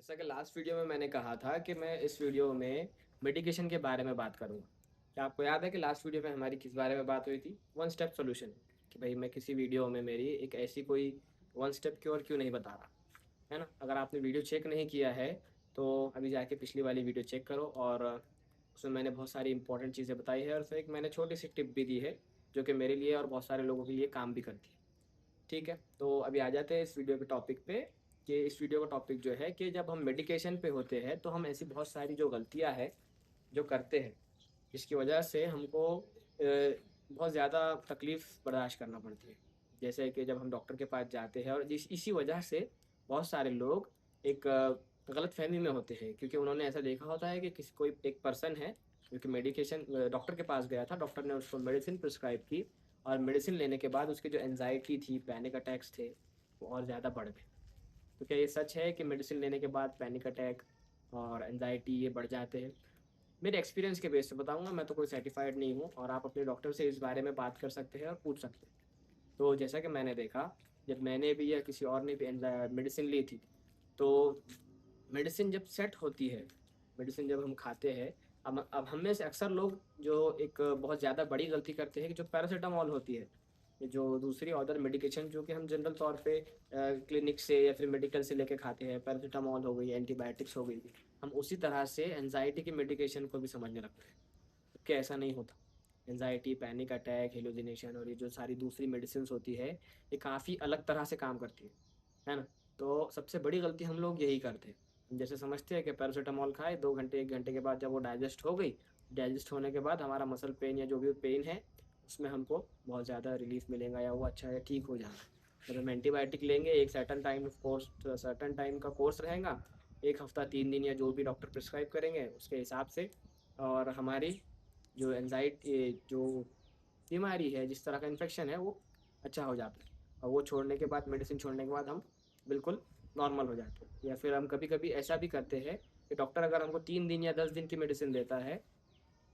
जैसा कि last video में मैंने कहा था कि मैं इस वीडियो में मेडिकेशन के बारे में बात करूँगा। क्या आपको याद है कि लास्ट वीडियो में हमारी किस बारे में बात हुई थी? वन स्टेप सॉल्यूशन, कि भाई मैं किसी वीडियो में मेरी एक ऐसी कोई वन स्टेप क्योर क्यों नहीं बता रहा, है ना? अगर आपने वीडियो चेक नहीं किया है, तो अभी जाके पिछली वाली वीडियो चेक करो और उसमें मैंने बहुत सारी इंपॉर्टेंट चीज़ें बताई है और फिर एक मैंने छोटी-सी टिप भी दी है, जो कि मेरे लिए और बहुत सारे लोगों के लिए काम भी करती है। ठीक है, तो अभी आ जाते हैं इस वीडियो के टॉपिक पे कि इस वीडियो का टॉपिक जो है कि जब हम मेडिकेशन पे होते हैं, तो हम ऐसी बहुत सारी जो गलतियाँ हैं, जो करते हैं, जिसकी वजह से हमको बहुत ज़्यादा तकलीफ़ बर्दाश्त करना पड़ती है। जैसे कि जब हम डॉक्टर के पास जाते हैं और इसी वजह से बहुत सारे लोग एक गलतफ़हमी में होते हैं क्योंकि उन्होंने ऐसा देखा होता है कि किसी कोई एक पर्सन है, जो कि डॉक्टर के पास गया था, डॉक्टर ने उसको मेडिसिन प्रिस्क्राइब की और मेडिसिन लेने के बाद उसकी जो एंग्ज़ायटी थी, पैनिक अटैक्स थे, वो और ज़्यादा बढ़ गए। तो क्या ये सच है कि मेडिसिन लेने के बाद पैनिक अटैक और एंग्ज़ायटी ये बढ़ जाते हैं? मेरे एक्सपीरियंस के बेस पे बताऊँगा, मैं तो कोई सर्टिफ़ाइड नहीं हूँ और आप अपने डॉक्टर से इस बारे में बात कर सकते हैं और पूछ सकते हैं। तो जैसा कि मैंने देखा, जब मैंने भी या किसी और ने भी मेडिसिन ली थी, तो मेडिसिन जब सेट होती है, मेडिसिन जब हम खाते हैं, अब हम में से अक्सर लोग जो एक बहुत ज़्यादा बड़ी गलती करते हैं कि जो पैरासिटामॉल होती है, ये जो दूसरी अदर मेडिकेशन जो कि हम जनरल तौर पे क्लिनिक से या फिर मेडिकल से लेके खाते हैं, पैरासिटामॉल हो गई, एंटीबायोटिक्स हो गई, हम उसी तरह से एंग्ज़ायटी की मेडिकेशन को भी समझने लगते हैं, जबकि ऐसा नहीं होता। एंग्ज़ायटी, पैनिक अटैक, हेलुसिनेशन और ये जो सारी दूसरी मेडिसिन्स होती है, ये काफ़ी अलग तरह से काम करती है ना? तो सबसे बड़ी गलती हम लोग यही करते हैं। हम जैसे समझते हैं कि पैरासिटामॉल खाए 2 घंटे, 1 घंटे के बाद जब वो डाइजेस्ट हो गई, डाइजेस्ट होने के बाद हमारा मसल पेन या जो भी पेन है, उसमें हमको बहुत ज़्यादा रिलीफ़ मिलेगा या वो अच्छा है ठीक हो जाएगा। जब हम एंटीबायोटिक लेंगे एक सर्टेन टाइम का कोर्स रहेगा, 1 हफ़्ता, 3 दिन या जो भी डॉक्टर प्रिस्क्राइब करेंगे उसके हिसाब से और हमारी जो जो बीमारी है, जिस तरह का इन्फेक्शन है, वो अच्छा हो जाता है और वो छोड़ने के बाद मेडिसिन छोड़ने के बाद हम बिल्कुल नॉर्मल हो जाते हैं। या फिर हम कभी-कभी ऐसा भी करते हैं कि डॉक्टर अगर हमको 3 दिन या 10 दिन की मेडिसिन देता है,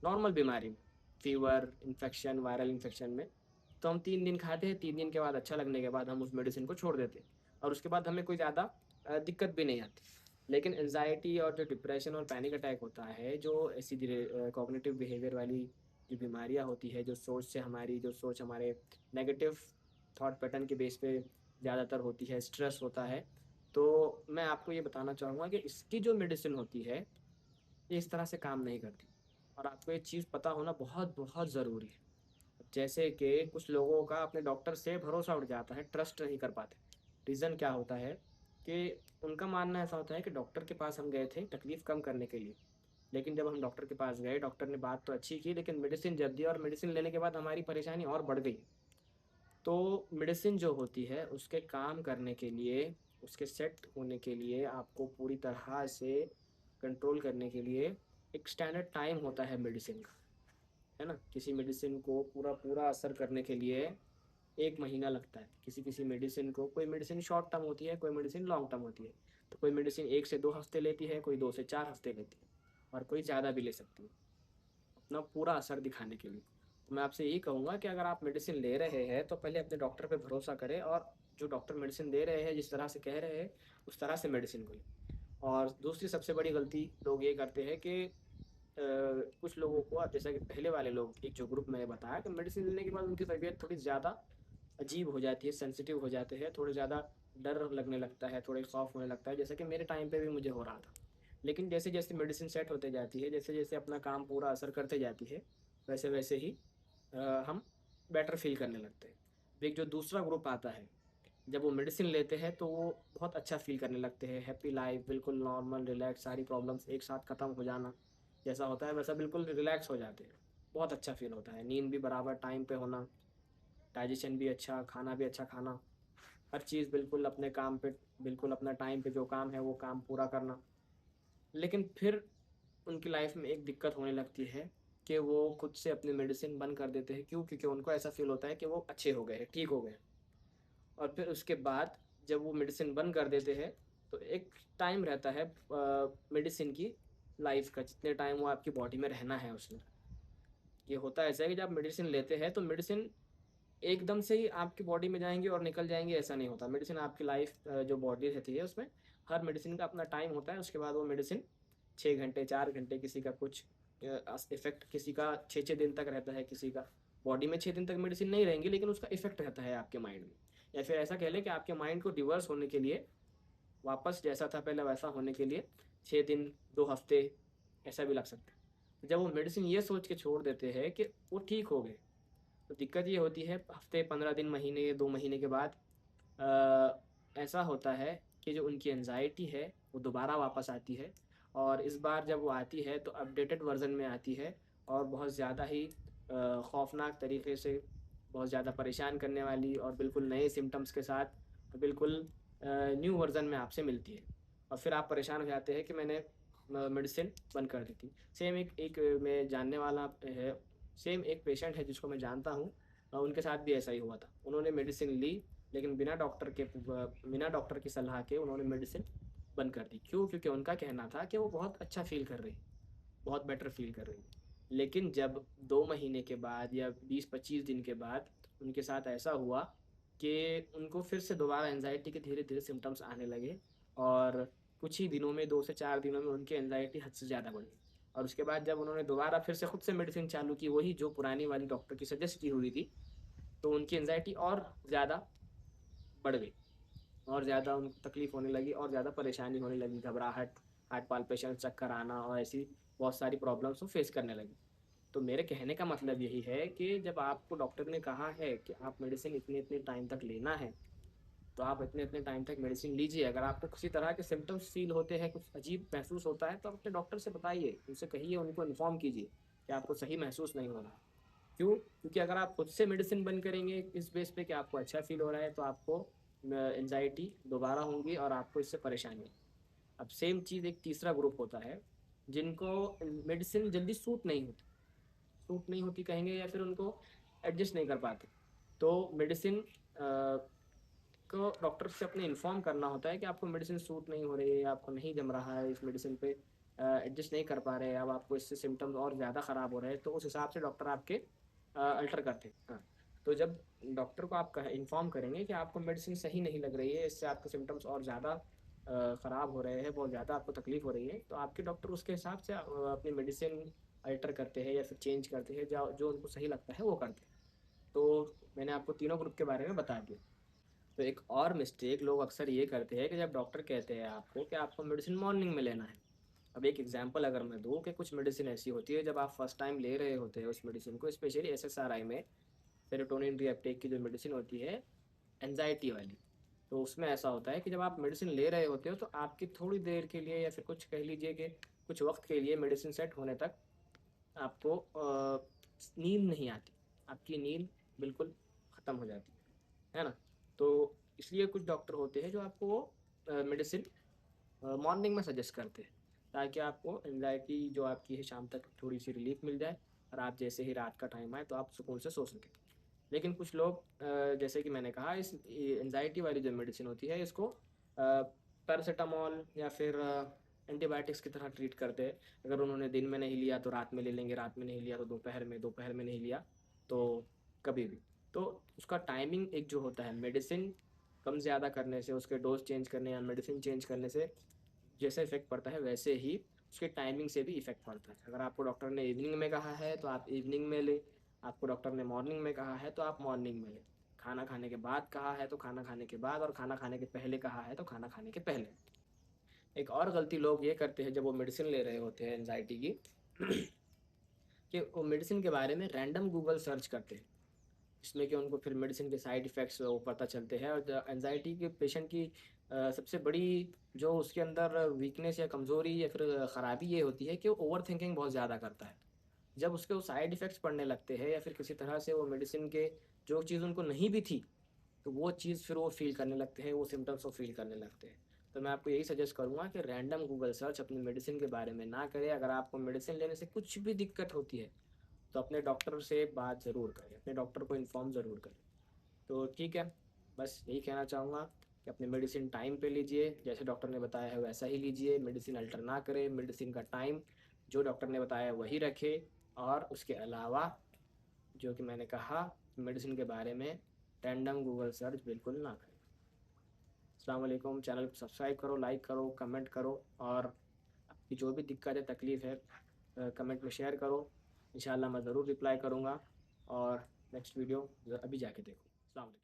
नॉर्मल बीमारी में, फ़ीवर, इन्फेक्शन, वायरल इन्फेक्शन में, तो हम 3 दिन खाते हैं, 3 दिन के बाद अच्छा लगने के बाद हम उस मेडिसिन को छोड़ देते हैं और उसके बाद हमें कोई ज़्यादा दिक्कत भी नहीं आती। लेकिन एंग्ज़ायटी और जो डिप्रेशन और पैनिक अटैक होता है, जो ऐसी कॉग्निटिव बिहेवियर वाली जो बीमारियाँ होती है, जो सोच हमारे नेगेटिव थॉट पैटर्न के बेस पे ज़्यादातर होती है, स्ट्रेस होता है, तो मैं आपको ये बताना चाहूँगा कि इसकी जो मेडिसिन होती है, ये इस तरह से काम नहीं करती और आपको ये चीज़ पता होना बहुत-बहुत ज़रूरी है। जैसे कि कुछ लोगों का अपने डॉक्टर से भरोसा उठ जाता है, ट्रस्ट नहीं कर पाते। रीज़न क्या होता है कि उनका मानना ऐसा होता है कि डॉक्टर के पास हम गए थे तकलीफ़ कम करने के लिए, लेकिन जब हम डॉक्टर के पास गए, डॉक्टर ने बात तो अच्छी की लेकिन मेडिसिन जब दी और मेडिसिन लेने के बाद हमारी परेशानी और बढ़ गई। तो मेडिसिन जो होती है, उसके काम करने के लिए, उसके सेट होने के लिए, आपको पूरी तरह से कंट्रोल करने के लिए एक स्टैंडर्ड टाइम होता है मेडिसिन का, है ना? किसी मेडिसिन को पूरा असर करने के लिए 1 महीना लगता है। किसी-किसी मेडिसिन को कोई मेडिसिन शॉर्ट टर्म होती है, कोई मेडिसिन लॉन्ग टर्म होती है। तो कोई मेडिसिन 1 से 2 हफ्ते लेती है, कोई 2 से 4 हफ्ते लेती है और कोई ज़्यादा भी ले सकती है, अपना पूरा असर दिखाने के लिए। तो मैं आपसे यही कहूँगा कि अगर आप मेडिसिन ले रहे हैं, तो पहले अपने डॉक्टर पे भरोसा करें और जो डॉक्टर मेडिसिन दे रहे हैं, जिस तरह से कह रहे हैं, उस तरह से मेडिसिन को लें। और दूसरी सबसे बड़ी गलती लोग ये करते हैं कि कुछ लोगों को अब जैसा कि पहले वाले लोग एक जो ग्रुप मैंने बताया कि मेडिसिन लेने के बाद उनकी तबीयत थोड़ी ज़्यादा अजीब हो जाती है, सेंसिटिव हो जाते हैं, थोड़े ज़्यादा डर लगने लगता है, थोड़े खौफ होने लगता है, जैसा कि मेरे टाइम पे भी मुझे हो रहा था। लेकिन जैसे-जैसे मेडिसिन सेट होते जाती है, जैसे-जैसे अपना काम पूरा असर करते जाती है, वैसे-वैसे ही हम बेटर फ़ील करने लगते हैं। अब एक जो दूसरा ग्रुप आता है, जब वो मेडिसिन लेते हैं तो वो बहुत अच्छा फ़ील करने लगते हैं, हैप्पी लाइफ़, बिल्कुल नॉर्मल, रिलैक्स, सारी प्रॉब्लम्स एक साथ खत्म हो जाना, जैसा होता है वैसा बिल्कुल रिलैक्स हो जाते हैं। बहुत अच्छा फ़ील होता है, नींद भी बराबर टाइम पे होना, डाइजेशन भी अच्छा, खाना भी अच्छा खाना, हर चीज़ बिल्कुल अपने काम पे बिल्कुल अपना टाइम पे जो काम है वो काम पूरा करना। लेकिन फिर उनकी लाइफ़ में एक दिक्कत होने लगती है कि वो खुद से अपनी मेडिसिन बंद कर देते हैं। क्यों? क्योंकि उनको ऐसा फ़ील होता है कि वो अच्छे हो गए हैं, ठीक हो गए हैं। और फिर उसके बाद जब वो मेडिसिन बंद कर देते हैं, तो एक टाइम रहता है मेडिसिन की लाइफ़ का, जितने टाइम वो आपकी बॉडी में रहना है उसने। ये होता ऐसा है कि जब आप मेडिसिन लेते हैं, तो मेडिसिन एकदम से ही आपकी बॉडी में जाएँगी और निकल जाएँगी, ऐसा नहीं होता। मेडिसिन आपकी जो बॉडी रहती है उसमें हर मेडिसिन का अपना टाइम होता है, उसके बाद वो मेडिसिन 6 घंटे 4 घंटे, किसी का कुछ इफेक्ट किसी का 6 दिन तक रहता है, किसी का बॉडी में 6 दिन तक मेडिसिन नहीं रहेंगी, लेकिन उसका इफेक्ट रहता है आपके माइंड में। या फिर ऐसा कह लें कि आपके माइंड को रिवर्स होने के लिए, वापस जैसा था पहले वैसा होने के लिए 6 दिन 2 हफ्ते ऐसा भी लग सकता है। तो जब वो मेडिसिन ये सोच के छोड़ देते हैं कि वो ठीक हो गए, तो दिक्कत ये होती है हफ्ते 15 दिन महीने 2 महीने के बाद ऐसा होता है कि जो उनकी एनजाइटी है वो दोबारा वापस आती है। और इस बार जब वो आती है तो अपडेटेड वर्जन में आती है, और बहुत ज़्यादा ही खौफनाक तरीके से, बहुत ज़्यादा परेशान करने वाली और बिल्कुल नए सिम्टम्स के साथ, बिल्कुल न्यू वर्जन में आपसे मिलती है। और फिर आप परेशान हो जाते हैं कि मैंने मेडिसिन बंद कर दी थी। सेम एक मैं जानने वाला है, सेम एक पेशेंट है जिसको मैं जानता हूँ, उनके साथ भी ऐसा ही हुआ था। उन्होंने मेडिसिन ली, लेकिन बिना डॉक्टर की सलाह के उन्होंने मेडिसिन बंद कर दी। क्यों? क्योंकि उनका कहना था कि वो बहुत अच्छा फ़ील कर रही है, बहुत बेटर फ़ील कर रही है। लेकिन जब 2 महीने के बाद या 20-25 दिन के बाद उनके साथ ऐसा हुआ कि उनको फिर से दोबारा एंग्ज़ायटी के धीरे-धीरे सिम्पटम्स आने लगे, और कुछ ही दिनों में 2 से 4 दिनों में उनकी एंग्ज़ायटी हद से ज़्यादा बढ़ गई। और उसके बाद जब उन्होंने दोबारा फिर से खुद से मेडिसिन चालू की, वही जो पुरानी वाली डॉक्टर की सजेस्ट की हुई थी, तो उनकी एंग्ज़ायटी और ज़्यादा बढ़ गई, और ज़्यादा उनको तकलीफ़ होने लगी, और ज़्यादा परेशानी होने लगी, घबराहट, हार्ट पाल्पिटेशन, चक्कर आना, और ऐसी बहुत सारी प्रॉब्लम्स वो फेस करने लगी। तो मेरे कहने का मतलब यही है कि जब आपको डॉक्टर ने कहा है कि आप मेडिसिन इतने-इतने टाइम तक लेना है, तो आप इतने-इतने टाइम तक मेडिसिन लीजिए। अगर आपको किसी तरह के सिम्पटम्स फ़ील होते हैं, कुछ अजीब महसूस होता है, तो आप अपने डॉक्टर से बताइए, उनसे कहिए, उनको इन्फॉर्म कीजिए कि आपको सही महसूस नहीं हो रहा है। क्यों? क्योंकि अगर आप खुद से मेडिसिन बंद करेंगे इस बेस पे कि आपको अच्छा फ़ील हो रहा है, तो आपको एंग्ज़ायटी दोबारा होंगी और आपको इससे परेशानी होगी। अब सेम चीज़ एक तीसरा ग्रुप होता है, जिनको मेडिसिन जल्दी सूट नहीं होती कहेंगे, या फिर उनको एडजस्ट नहीं कर पाते। तो मेडिसिन को डॉक्टर से अपने इन्फॉर्म करना होता है कि आपको मेडिसिन सूट नहीं हो रही है, आपको नहीं जम रहा है, इस मेडिसिन पे एडजस्ट नहीं कर पा रहे हैं, अब आपको इससे सिम्टम्स और ज़्यादा ख़राब हो रहे हैं, तो उस हिसाब से डॉक्टर आपके अल्टर करते हैं। हाँ, तो जब डॉक्टर को आप इन्फॉर्म करेंगे कि आपको मेडिसिन सही नहीं लग रही है, इससे आपके सिम्टम्स और ज़्यादा ख़राब हो रहे हैं, बहुत ज़्यादा आपको तकलीफ़ हो रही है, तो आपके डॉक्टर उसके हिसाब से अपनी मेडिसिन अल्टर करते हैं या फिर चेंज करते हैं, जो जो उनको सही लगता है वो करते हैं। तो मैंने आपको तीनों ग्रुप के बारे में बता दिया। तो एक और मिस्टेक लोग अक्सर ये करते हैं कि जब डॉक्टर कहते हैं आपको कि आपको मेडिसिन मॉर्निंग में लेना है। अब एक एग्जांपल अगर मैं दूँ कि कुछ मेडिसिन ऐसी होती है, जब आप फर्स्ट टाइम ले रहे होते हैं उस मेडिसिन को, स्पेशली एसएसआरआई में सेरोटोनिन रीअपटेक की जो मेडिसिन होती है, एंजाइटी वाली, तो उसमें ऐसा होता है कि जब आप मेडिसिन ले रहे होते हो तो आपकी थोड़ी देर के लिए, या फिर कुछ कह लीजिए कि कुछ वक्त के लिए, मेडिसिन सेट होने तक आपको नींद नहीं आती, आपकी नींद बिल्कुल ख़त्म हो जाती है ना? तो इसलिए कुछ डॉक्टर होते हैं जो आपको वो मेडिसिन मॉर्निंग में सजेस्ट करते हैं, ताकि आपको एंग्जायटी जो आपकी है शाम तक थोड़ी सी रिलीफ मिल जाए, और आप जैसे ही रात का टाइम आए तो आप सुकून से सो सकें। लेकिन कुछ लोग जैसे कि मैंने कहा, इस एंग्जायटी वाली जो मेडिसिन होती है, इसको पैरासीटामॉल या फिर एंटीबायोटिक्स की तरह ट्रीट करते हैं। अगर उन्होंने दिन में नहीं लिया तो रात में ले लेंगे, रात में नहीं लिया तो दोपहर में नहीं लिया तो कभी भी। तो उसका टाइमिंग एक जो होता है, मेडिसिन कम ज़्यादा करने से, उसके डोज चेंज करने या मेडिसिन चेंज करने से जैसे इफ़ेक्ट पड़ता है, वैसे ही उसके टाइमिंग से भी इफ़ेक्ट पड़ता है। अगर आपको डॉक्टर ने इवनिंग में कहा है तो आप इवनिंग में लें, आपको डॉक्टर ने मॉर्निंग में कहा है तो आप मॉर्निंग में लें, खाना खाने के बाद कहा है तो खाना खाने के बाद, और खाना खाने के पहले कहा है तो खाना खाने के पहले। एक और गलती लोग ये करते हैं जब वो मेडिसिन ले रहे होते हैं एंजाइटी की, कि वो मेडिसिन के बारे में रैंडम गूगल सर्च करते हैं, जिसमें कि उनको फिर मेडिसिन के साइड इफ़ेक्ट्स वो पता चलते हैं। और एंजाइटी के पेशेंट की सबसे बड़ी जो उसके अंदर वीकनेस या कमज़ोरी या फिर ख़राबी ये होती है कि वो ओवर थिंकिंग बहुत ज़्यादा करता है। जब उसके वो साइड इफ़ेक्ट्स पड़ने लगते हैं, या फिर किसी तरह से वो मेडिसिन के जो चीज़ उनको नहीं भी थी, तो वो चीज़ फिर वो फ़ील करने लगते हैं, वो सिम्टम्स वो फ़ील करने लगते हैं। तो मैं आपको यही सजेस्ट करूँगा कि रैंडम गूगल सर्च अपनी मेडिसिन के बारे में ना करें। अगर आपको मेडिसिन लेने से कुछ भी दिक्कत होती है, तो अपने डॉक्टर से बात ज़रूर करें, अपने डॉक्टर को इन्फॉर्म ज़रूर करें। तो ठीक है, बस यही कहना चाहूँगा कि अपनी मेडिसिन टाइम पे लीजिए, जैसे डॉक्टर ने बताया है वैसा ही लीजिए, मेडिसिन अल्टर ना करें, मेडिसिन का टाइम जो डॉक्टर ने बताया है वही रखें, और उसके अलावा जो कि मैंने कहा, मेडिसिन के बारे में रैंडम गूगल सर्च बिल्कुल ना करें। अस्सलाम वालेकुम। चैनल को सब्सक्राइब करो, लाइक करो, कमेंट करो, और आपकी जो भी दिक्कत है, तकलीफ़ है, कमेंट में शेयर करो। इंशाल्लाह मैं ज़रूर रिप्लाई करूँगा। और नेक्स्ट वीडियो अभी जाके देखो। अस्सलाम वालेकुम।